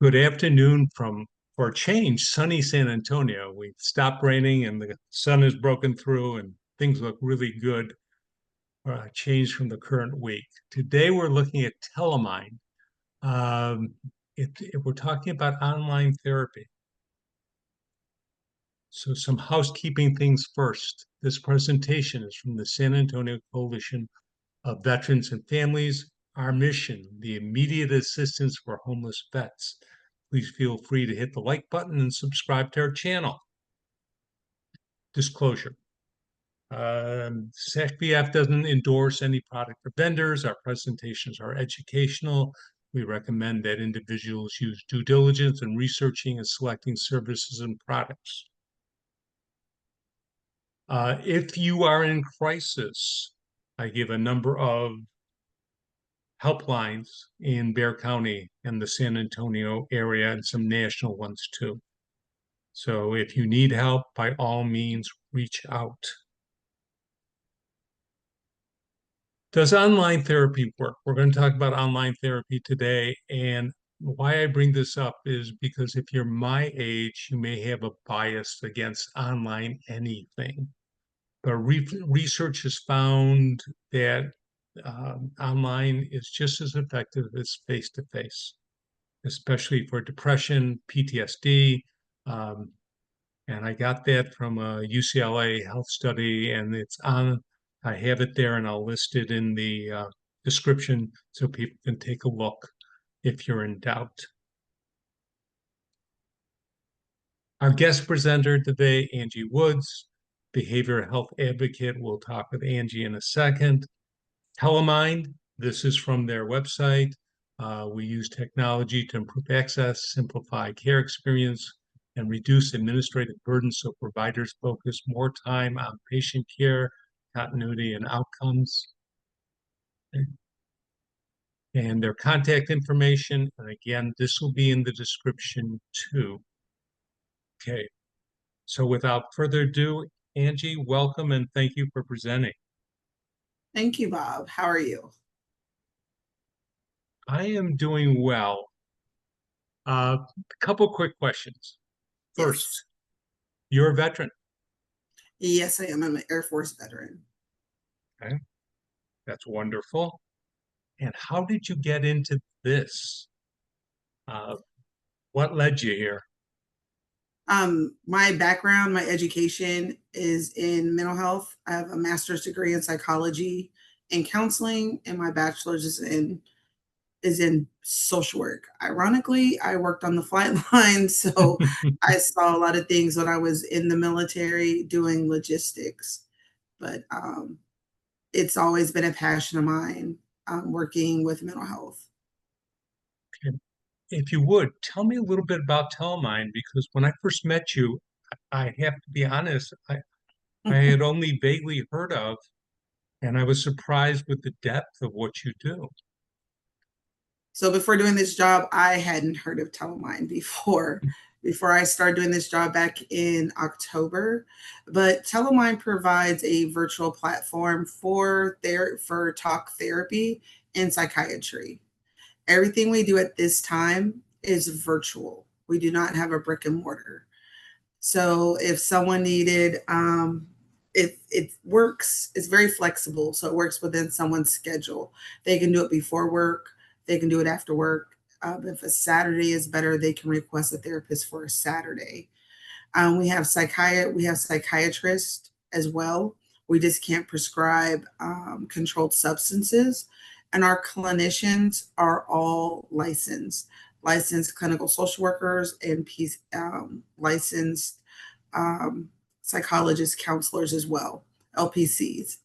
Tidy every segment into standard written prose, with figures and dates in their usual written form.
Good afternoon from, for a change, sunny San Antonio. We've stopped raining and the sun has broken through and things look really good, change from the current week. Today we're looking at Telemind. Um, we're talking about online therapy. So some housekeeping things first. This presentation is from the San Antonio Coalition of Veterans and Families. Our mission, the immediate assistance for homeless vets. Please feel free to hit the like button and subscribe to our channel. Disclosure. SACVF doesn't endorse any product or vendors. Our presentations are educational. We recommend that individuals use due diligence in researching and selecting services and products. If you are in crisis, I give a number of helplines in Bexar County and the San Antonio area and some national ones too. So if you need help, by all means, reach out. Does online therapy work? We're going to talk about online therapy today. And why I bring this up is because if you're my age, you may have a bias against online anything. But research has found that online is just as effective as face-to-face, especially for depression, PTSD. Um, and I got that from a UCLA health study, and I have it there, and I'll list it in the description so people can take a look if you're in doubt. Our guest presenter today, Angie Woods, behavioral health advocate. We'll talk with Angie in a second. Telemind, this is from their website. We use technology to improve access, simplify care experience, and reduce administrative burden so providers focus more time on patient care, continuity, and outcomes. And their contact information, and again, this will be in the description too. Okay, so without further ado, Angie, welcome and thank you for presenting. Thank you, Bob. How are you? I am doing well. A couple quick questions. First, Yes. you're a veteran. Yes, I am. I'm an Air Force veteran. Okay, that's wonderful. And how did you get into this? Uh, what led you here? My background, my education is in mental health. I have a master's degree in psychology and counseling, and my bachelor's is in social work. Ironically, I worked on the flight line, so I saw a lot of things when I was in the military doing logistics. But it's always been a passion of mine, working with mental health. If you would, tell me a little bit about Telemind, because when I first met you, I have to be honest, I had only vaguely heard of, and I was surprised with the depth of what you do. So before doing this job, I hadn't heard of Telemind before I started doing this job back in October. But Telemind provides a virtual platform for talk therapy and psychiatry. Everything we do at this time is virtual. We do not have a brick and mortar. So if someone needed, it works, it's very flexible. So it works within someone's schedule. They can do it before work, they can do it after work. If a Saturday is better, they can request a therapist for a Saturday. We have psychiatrists as well. We just can't prescribe controlled substances, and our clinicians are all licensed clinical social workers and licensed psychologists, counselors as well, LPCs.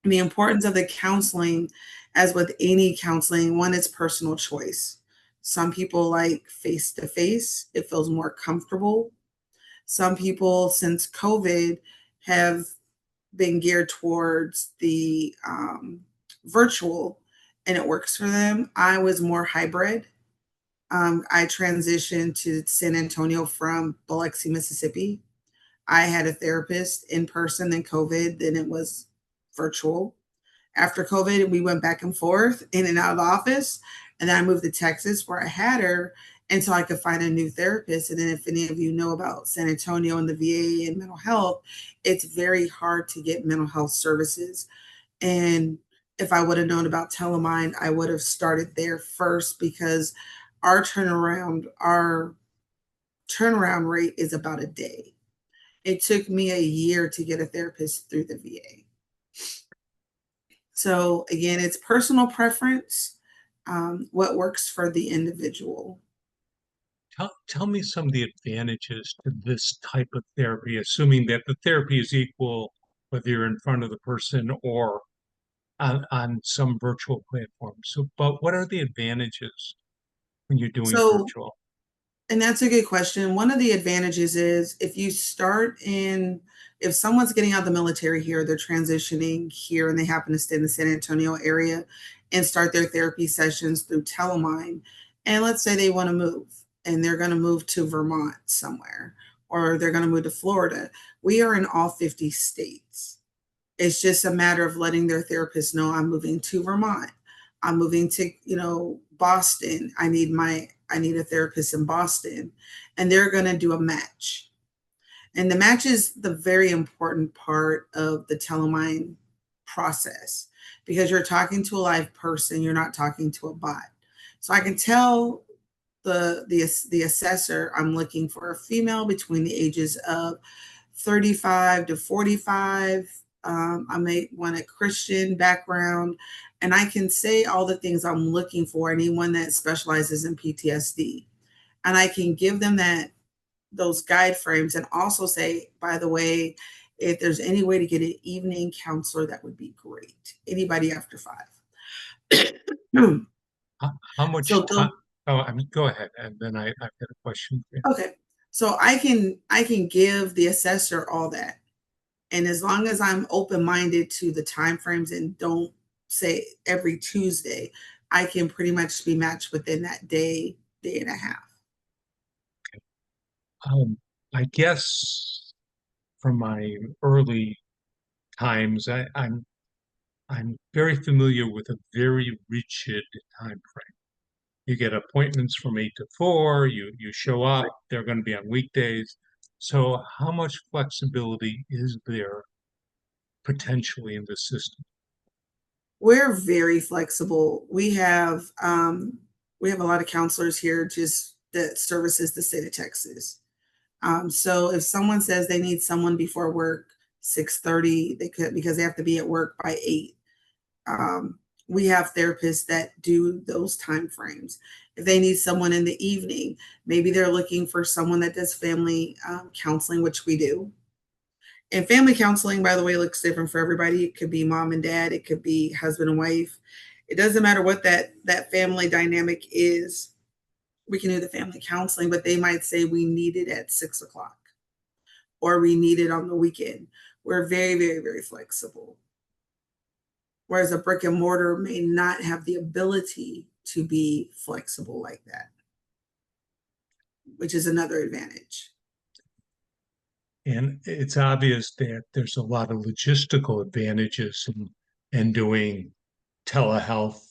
And the importance of the counseling, as with any counseling, one is personal choice. Some people like face to face, it feels more comfortable. Some people, since COVID, have been geared towards the virtual, and it works for them. I was more hybrid. I transitioned to San Antonio from Biloxi, Mississippi. I had a therapist in person, then COVID, then it was virtual. After COVID, we went back and forth in and out of the office. And then I moved to Texas where I had her. And so I could find a new therapist. And then if any of you know about San Antonio and the VA and mental health, it's very hard to get mental health services. And if I would have known about Telemind, I would have started there first because our turnaround rate is about a day. It took me a year to get a therapist through the VA. So again, it's personal preference, what works for the individual. Tell me some of the advantages to this type of therapy, assuming that the therapy is equal whether you're in front of the person or on some virtual platform. So, but what are the advantages when you're doing So, virtual? and that's a good question. One of the advantages is if someone's getting out of the military here, they're transitioning here and they happen to stay in the San Antonio area and start their therapy sessions through Telemind. And let's say they want to move and they're going to move to Vermont somewhere or they're going to move to Florida. We are in all 50 states. It's just a matter of letting their therapist know I'm moving to Vermont. I'm moving to, Boston. I need a therapist in Boston. And they're going to do a match. And the match is the very important part of the Telemind process because you're talking to a live person, you're not talking to a bot. So I can tell the assessor I'm looking for a female between the ages of 35 to 45. I may want a Christian background, and I can say all the things I'm looking for. Anyone that specializes in PTSD, and I can give them those guide frames, and also say, by the way, if there's any way to get an evening counselor, that would be great. Anybody after 5. How much So time? they'll Oh, I mean, go ahead, and then I've got a question for you. Okay. So I can give the assessor all that. And as long as I'm open-minded to the time frames and don't say every Tuesday, I can pretty much be matched within that day and a half. Um, I guess from my early times, I'm very familiar with a very rigid time frame. You get appointments from 8 to 4, you show up, they're going to be on weekdays. So how much flexibility is there potentially in the system? We're very flexible. We have a lot of counselors here just that services the state of Texas. So if someone says they need someone before work 6:30, they could because they have to be at work by 8. Um, we have therapists that do those time frames. If they need someone in the evening, maybe they're looking for someone that does family counseling, which we do. And family counseling, by the way, looks different for everybody. It could be mom and dad, it could be husband and wife. It doesn't matter what that family dynamic is. We can do the family counseling, but they might say we need it at 6 o'clock or we need it on the weekend. We're very, very, very flexible. Whereas a brick and mortar may not have the ability to be flexible like that, which is another advantage. And it's obvious that there's a lot of logistical advantages in doing telehealth,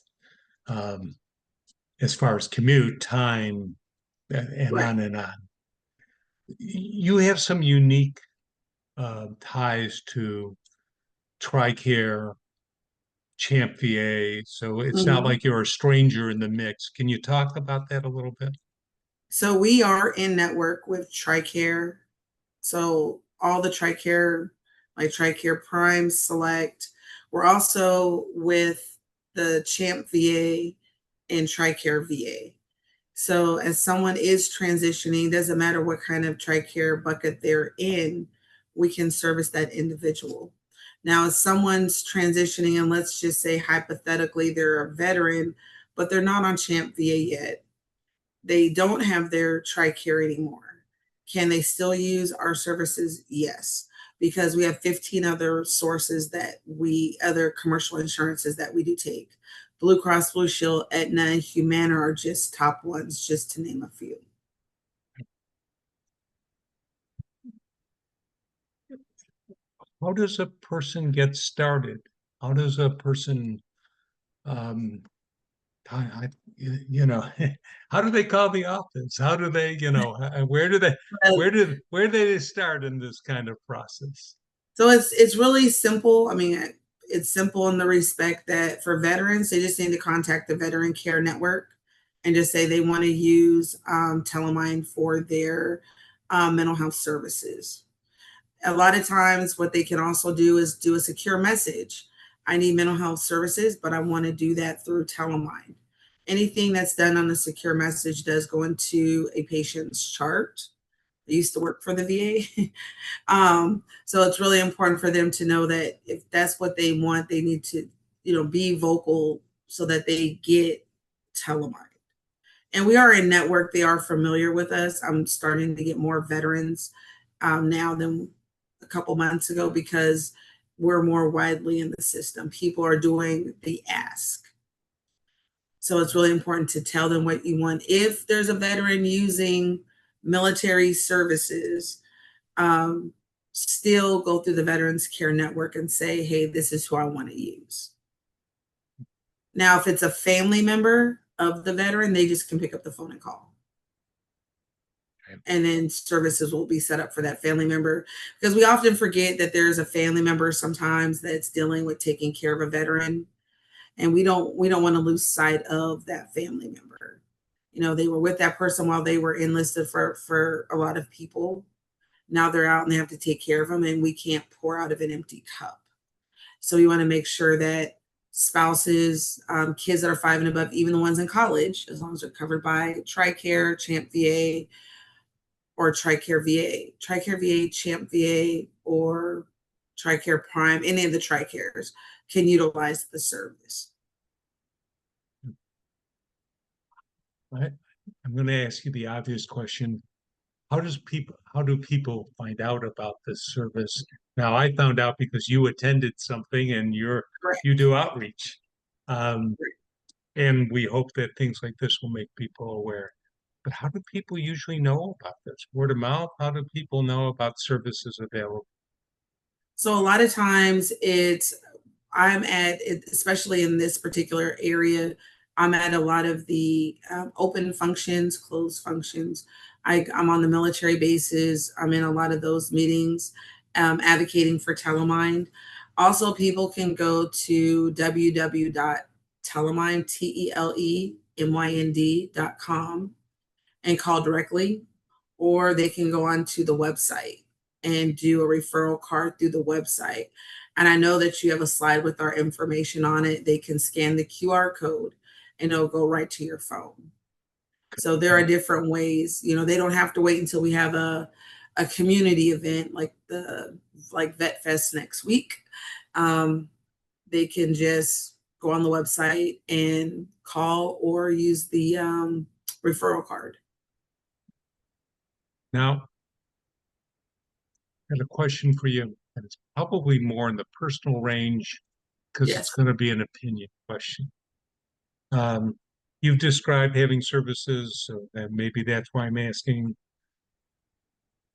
um, as far as commute time and Right. on and on. You have some unique ties to TRICARE, Champ VA, so it's not Mhm. like you're a stranger in the mix. Can you talk about that a little bit? So we are in network with TRICARE. So all the TRICARE, like TRICARE Prime Select. We're also with the Champ VA and TRICARE VA. So as someone is transitioning, doesn't matter what kind of TRICARE bucket they're in, we can service that individual. Now, if someone's transitioning, and let's just say hypothetically they're a veteran, but they're not on Champ VA yet, they don't have their TRICARE anymore. Can they still use our services? Yes, because we have 15 other other commercial insurances that we do take. Blue Cross Blue Shield, Aetna, Humana are just top ones, just to name a few. How does a person get started? How does a person, um, you know, how do they call the office? How do they, where do they, where do they start in this kind of process? So it's really simple. I mean, it's simple in the respect that for veterans, they just need to contact the Veteran Care Network and just say they want to use Telemind for their mental health services. A lot of times, what they can also do is do a secure message. I need mental health services, but I want to do that through Telemind. Anything that's done on a secure message does go into a patient's chart. I used to work for the VA. So it's really important for them to know that if that's what they want, they need to, be vocal so that they get Telemind. And we are in network. They are familiar with us. I'm starting to get more veterans now than a couple months ago because we're more widely in the system. People are doing the ask. So it's really important to tell them what you want. If there's a veteran using military services, um, still go through the Veterans Care Network and say, hey, this is who I want to use. Now, if it's a family member of the veteran, they just can pick up the phone and call. And then services will be set up for that family member because we often forget that there's a family member sometimes that's dealing with taking care of a veteran, and we don't want to lose sight of that family member. They were with that person while they were enlisted for a lot of people. Now they're out and they have to take care of them, and we can't pour out of an empty cup. So we want to make sure that spouses, kids that are 5 and above, even the ones in college, as long as they're covered by TRICARE, CHAMP VA, or TRICARE VA, TRICARE VA, CHAMP VA, or TRICARE Prime, any of the TRICAREs can utilize the service. I'm going to ask you the obvious question. How do people find out about this service? Now, I found out because you attended something and you Correct. do outreach. Um, and we hope that things like this will make people aware. But how do people usually know about this? Word of mouth? How do people know about services available? So a lot of times I'm at, especially in this particular area, I'm at a lot of the open functions, closed functions. I'm on the military bases. I'm in a lot of those meetings, advocating for Telemind. Also, people can go to www.telemind, telemynd.com and call directly, or they can go onto the website and do a referral card through the website. And I know that you have a slide with our information on it. They can scan the QR code and it'll go right to your phone. So there are different ways. They don't have to wait until we have a community event like Vet Fest next week. They can just go on the website and call or use the referral card. Now, I have a question for you, and it's probably more in the personal range because it's Yes. going to be an opinion question. Um, you've described having services, so and maybe that's why I'm asking.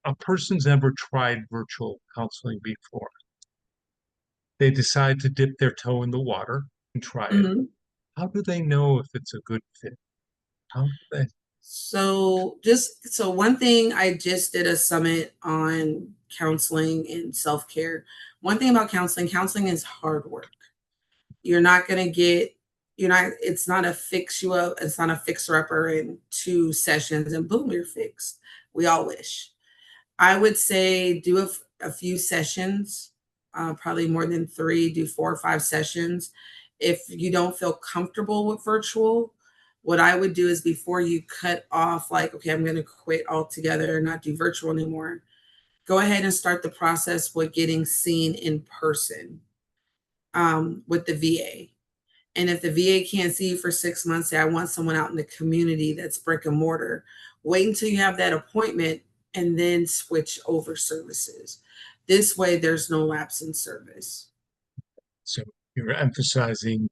A person's never tried virtual counseling before. They decide to dip their toe in the water and try it. Mhm. How do they know if it's a good fit? How do they? So one thing, I just did a summit on counseling and self-care. One thing about counseling is hard work. You're not going to get, it's not a fix you up, it's not a fixer upper in 2 sessions and boom, you're fixed. We all wish. I would say do a few sessions, probably more than 3, do 4 or 5 sessions. If you don't feel comfortable with virtual, what I would do is before you cut off, like, okay, I'm going to quit altogether and not do virtual anymore, go ahead and start the process with getting seen in person with the VA. And if the VA can't see you for 6 months, say, I want someone out in the community that's brick and mortar. Wait until you have that appointment and then switch over services. This way, there's no lapse in service. So you're emphasizing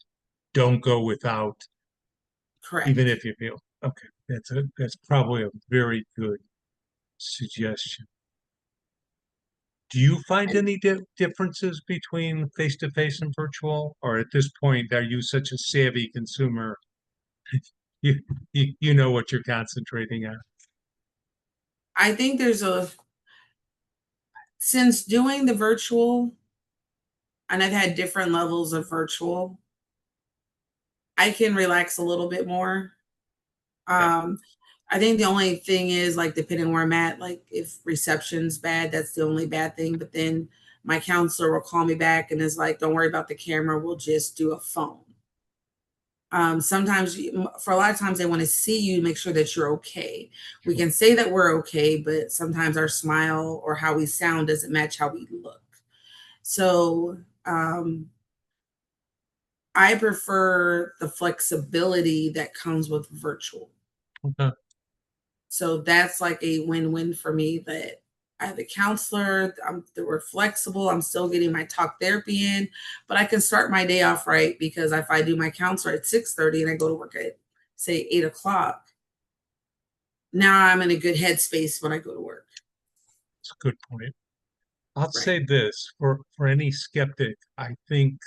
don't go without, even Correct. if you feel okay. That's probably a very good suggestion. Do you find And any differences between face-to-face and virtual, or at this point, are you such a savvy consumer? You, you know what you're concentrating on. I think since doing the virtual, and I've had different levels of virtual, I can relax a little bit more. Yeah. Um, I think the only thing is like depending where I'm at, like if reception's bad, that's the only bad thing. But then my counselor will call me back and is like, "Don't worry about the camera. We'll just do a phone." Sometimes, for a lot of times, they want to see you, make sure that you're okay. We can say that we're okay, but sometimes our smile or how we sound doesn't match how we look. So I prefer the flexibility that comes with virtual. Okay. So that's like a win-win for me that I have a counselor, we're flexible. I'm still getting my talk therapy in, but I can start my day off right because if I do my counselor at 6:30 and I go to work at say 8 o'clock, now I'm in a good headspace when I go to work. It's a good point. I'll Right. say this for any skeptic, I think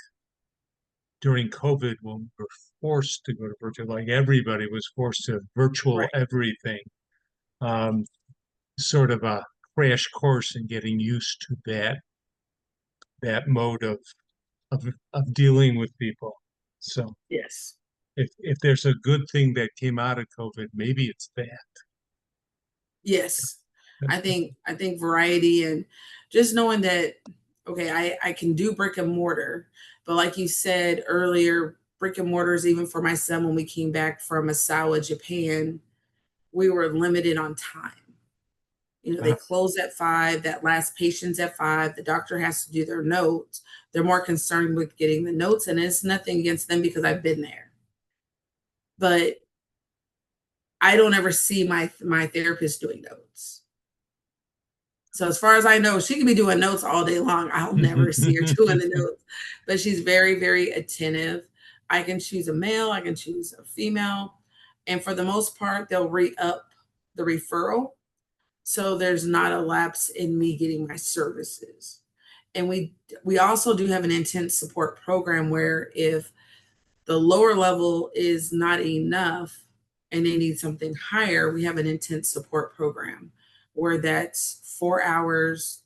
during COVID, when we were forced to go to virtual, like everybody was forced to virtual Right. everything, um, sort of a crash course in getting used to that mode of dealing with people. So Yes. if there's a good thing that came out of COVID, maybe it's that. Yes. I think variety and just knowing that okay, I can do brick and mortar, but like you said earlier, brick and mortars even for my son when we came back from Asawa, Japan, we were limited on time. They Uh, close at 5, that last patient's at 5, the doctor has to do their notes. They're more concerned with getting the notes, and it's nothing against them because I've been there. But I don't ever see my therapist doing notes. So as far as I know, she can be doing notes all day long. I'll never see her doing the notes, but she's very, very attentive. I can choose a male, I can choose a female, and for the most part, they'll re-up the referral, so there's not a lapse in me getting my services. And we also do have an intense support program where if the lower level is not enough and they need something higher, we have an intense support program where that's 4 hours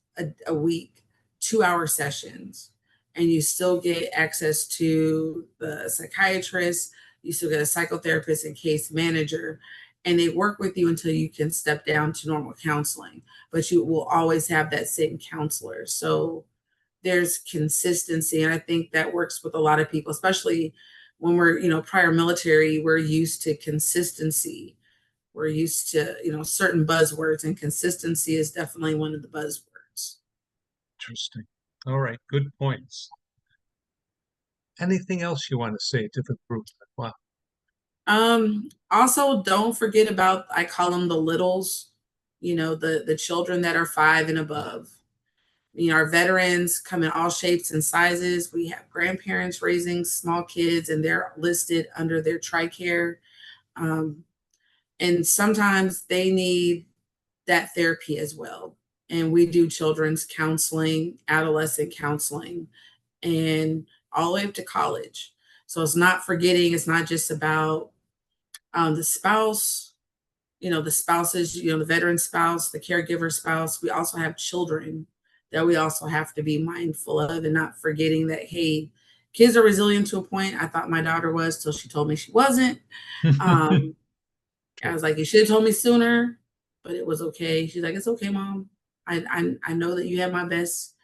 a week, 2 hour sessions, and you still get access to the psychiatrist, you still get a psychotherapist and case manager, and they work with you until you can step down to normal counseling, but you will always have that same counselor. So there's consistency. And I think that works with a lot of people, especially when we're, prior military, we're used to consistency. We're used to, certain buzzwords, and consistency is definitely one of the buzzwords. Interesting. All right, good points. Anything else you want to say to the group? Wow. Also don't forget about, I call them the littles, the children that are 5 and above. Our veterans come in all shapes and sizes. We have grandparents raising small kids, and they're listed under their TRICARE. Um, and sometimes they need that therapy as well. And we do children's counseling, adolescent counseling, and all the way up to college. So it's not forgetting, it's not just about the spouse, the spouses, the veteran spouse, the caregiver spouse. We also have children that we also have to be mindful of and not forgetting that, hey, kids are resilient to a point. I thought my daughter was till she told me she wasn't. Um, I True. was like, you should have told me sooner, but it was okay. She's like, it's okay, mom. I know that you have my best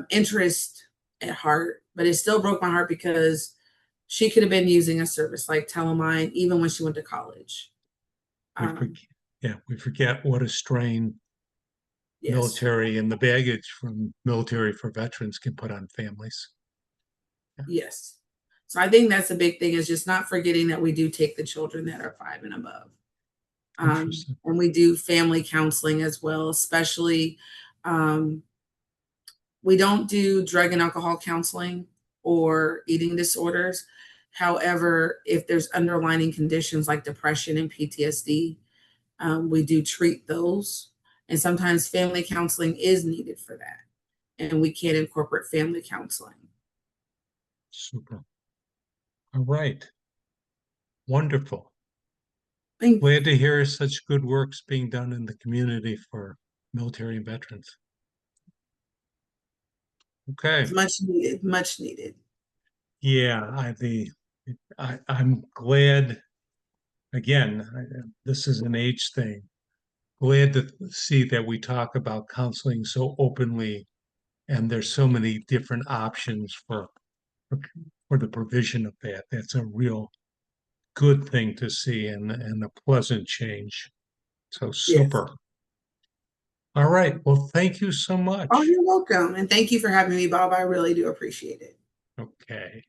interest at heart, but it still broke my heart because she could have been using a service like Telemind even when she went to college. We Um, forget, yeah, we forget what a strain yes, military and the baggage from military for veterans can put on families. Yeah, yes. So I think that's a big thing is just not forgetting that we do take the children that are 5 and above. interesting. And we do family counseling as well, especially um, we don't do drug and alcohol counseling or eating disorders. However, if there's underlying conditions like depression and PTSD, we do treat those. And sometimes family counseling is needed for that. And we can incorporate family counseling. Super. All right. Wonderful. Thank you. Glad to hear such good work's being done in the community for military and veterans. It's Okay. much needed, much needed. Yeah, I'm glad again, this is an age thing. Glad to see that we talk about counseling so openly and there's so many different options for, for the provision of that. That's a real good thing to see and a pleasant change. So Yes. super. All right. Well, thank you so Oh, much. you're welcome. And thank you for having me, Bob. I really do appreciate it. Okay.